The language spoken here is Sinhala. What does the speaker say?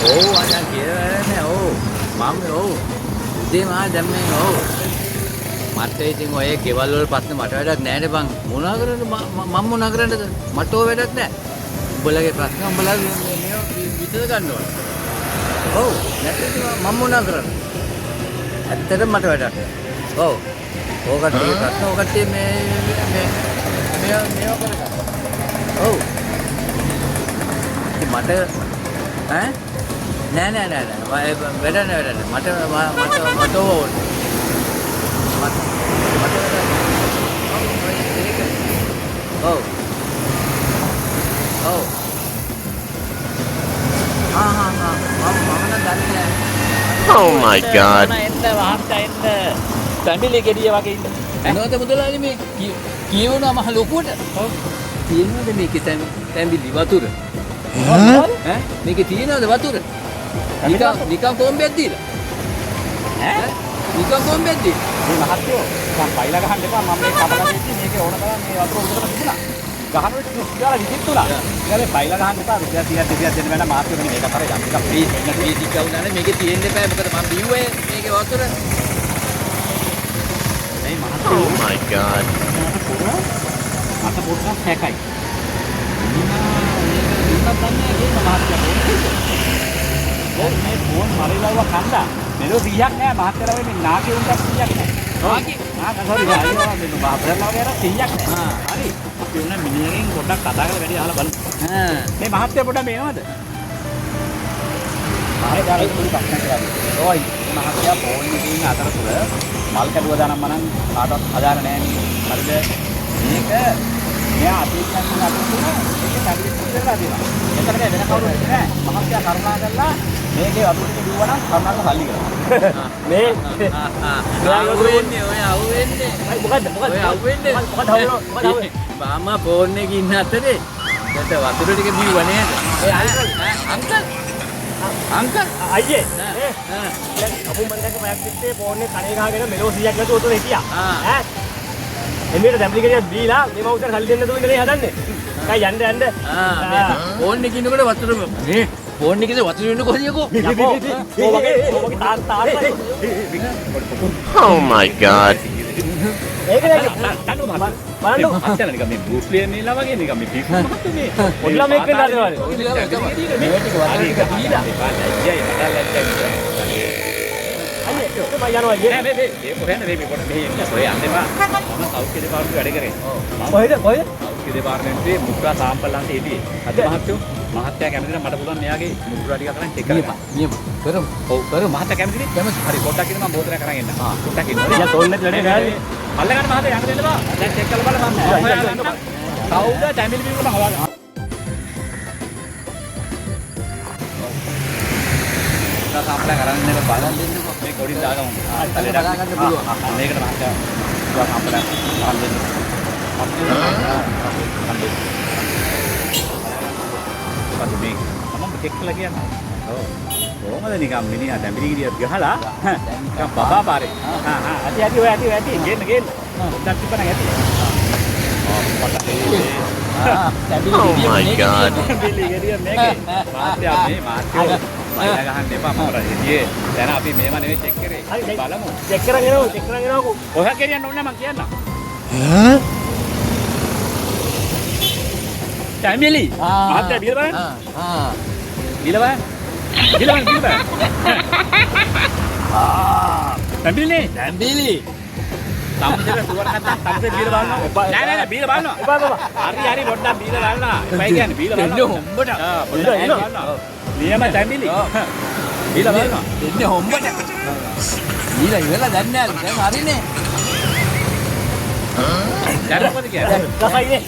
Oh, ada kira ni. Oh, mami. Oh, dia mah jamin. Oh, mata itu ngoye kewal lor pasne mata ada ni ada bang. Muna keren, mam muna keren ada. Mata ada ni. Boleh ke pasne, boleh ni itu kan dong. Oh, nanti tu mam muna keren. Ada mata ada. Oh, oh kan dia pasne, oh kan dia me apa kan? Oh, mata, eh? Nah. Beda. Mata. Oh. Oh my God. Family kediya wage inda. Nota mudalani me kiyuna mah lokuta. Tiyena me kitan tambili watura. මේක තියෙනවද වතුර? නිකන් කොම්බයක් දීලා. නිකන් කොම්බයක් දීලා. මේ මහත්තයෝ මම පයිලා ගහන්න එපා මම මේ කඩලා දෙන්නේ මේකේ ඕන කරා මේ වතුර උඩට තිබුණා. ගහන විට ඉස්සරහ විදිත්තුලා. ඊළඟ පයිලා ගහන්න එපා රුපියල් 30ක් දෙන්න බෑ මාත්‍ය වෙන මේක කරේ යම් ටිකක් ප්ලීස් මේ ටික උනානේ මේකේ තියෙන්න එපා මොකද මම බිව්වේ මේකේ වතුර. මේ මහත්තයෝ Oh my God. අත පොඩ්ඩක් හැකයි. මේ ෆෝන් මරිලව කන්දා මෙලෝ 100ක් නෑ මහත්තයලා වෙන්නේ නාගේ උන්ට 100ක් නෑ නාගේ සෝරි ආයෙත් මේ බාපරලා වගේ 100ක් නෑ හරි අපි උන මිනිහගෙන් පොඩ්ඩක් කතා කරලා වැඩි අහලා බලමු මේ මහත්තයා පොඩ්ඩක් මේනවද ආයෙ දාලා පොඩි ප්‍රශ්නයක් කරා ඔයි මහත්තයා ෆෝන් එකේ ඉන්න අතරතුර මල් කැඩුවා දානම් මනම් කාටවත් අදාළ නෑ හරිද මේක මෙයා අතීතයෙන් අතීතයෙන් ඒක පැවිදි පුතේලා දෙනවා. එතනක වෙන කවුරුත් නෑ. මහත්යා කරුණා කරලා මේකේ වතුර ටික දුවනම් කරුණාක සල්ලි කරනවා. මේ අහුවෙන්නේ ඔය අහුවෙන්නේ. මොකද්ද? ඔය අහුවෙන්නේ. මොකද හවුන? බාමා ෆෝන් එකේ ඉන්න අතරේ දැන් වතුර ටික බිව්ව නේද? ඒ අංකල් අයියේ දැන් අපු මන්දක මයක් පිටේ ෆෝන් එක කණේ ගහගෙන මෙලෝ 100ක් නැතුව උතර හිටියා. ඈ එමෙට දැම්ලි ගෙඩියක් දීලා මේ මවුසට සල්ලි දෙන්න දුන්නේ නේ හදන්නේ. කයි යන්න. ෆෝන් එකේ ඉන්නකොට වතුර මේ ෆෝන් එකේ වතුර වෙන්න කොහොමද යකෝ? ඔබගේ තාත්තා Oh my God. ඒක නේද? බලන්න අච්චර නිකන් මේ බ්‍රූස් ලී නේලා වගේ නිකන් මේ පිස්සු මහත්තු මේ ඔඩලා මේක වෙන්න හදනවා. මේ ටික වතුර ටික දීලා. අයියයි අයියේ මම යනවා අයියේ. නෑ මේ කොහෙන්ද මේ පොඩ මෙහෙ එන්න ඔය යන්න එපා. මම සෞඛ්‍ය දෙපාර්තමේන්තුවේ වැඩ කරේ. කොහෙද? සෞඛ්‍ය දෙපාර්තමේන්තුවේ මුද්‍රා සාම්පල් අන්ට හිටියේ. අද මහත්තයෝ මහත්තයා කැමති නම් මට පුළුවන් මෙයාගේ මුද්‍රා ටික කරන් චෙක් කරන්න. නියම. කරමු. ඔව් කරමු. මහත්තයා කැමතිද? කැමති. හරි පොඩ්ඩක් ඉන්න මම බෝතලයක් අරන් එන්න. පොඩ්ඩක් ඉන්න. යා තෝල්නේ වැඩේ නෑනේ. අල්ල ගන්න මහත්තයා යන්න දෙන්න බා. දැන් චෙක් කරලා බලන්න මම. කවුද ටැමිල් බිව්වම හොයාගන්න. සාම්පලයක් අරන් ඉන්න බලන් දෙන්නකෝ මේ කොඩින් දාගමු. මේකට මහත්තයා සාම්පලයක් අරන් දෙන්න. අපිට මේ මම චෙක් කළා කියන්නේ. ඔව්. කොහොමද නිකන් මිනිහා ඩැඹිලි ගිරියක් ගහලා නිකන් බබා පාරේ. ඇති ඔය ඇති ගේන්න. දැන් තිබ්බනම් ඇති. Oh my God. ඩැඹිලි ගිරිය මේකේ. මාත්‍යා මේ මාත්‍යා මයිලා ගහන්න එපා මම රජියේ. දැන් අපි මේව නෙවෙයි චෙක් කරේ. බලමු. චෙක් කරන් එනවා. ඔයා කියන්න ඕනේ මම කියන්න. ඩැඹිලි. මාත්‍යා බිල බලන්න. බිල බලන්න. ඩැඹිලි. සම්මුදේට සුවර නැත්තම් සම්මුදේ බීල බලනවා. නෑ බීල බලනවා. හරි පොඩ්ඩක් බීල බලනවා. එපයි කියන්නේ බීල බලනවා. එන්න හොම්බට. පොඩ්ඩක් බලනවා. නියම ඩැඹිලි. බීල බලනවා. එන්න හොම්බට. බීල ඉවරලා දැන් නෑ. දැන් හරිනේ. දැන් මොකද කියන්නේ? රසයිනේ.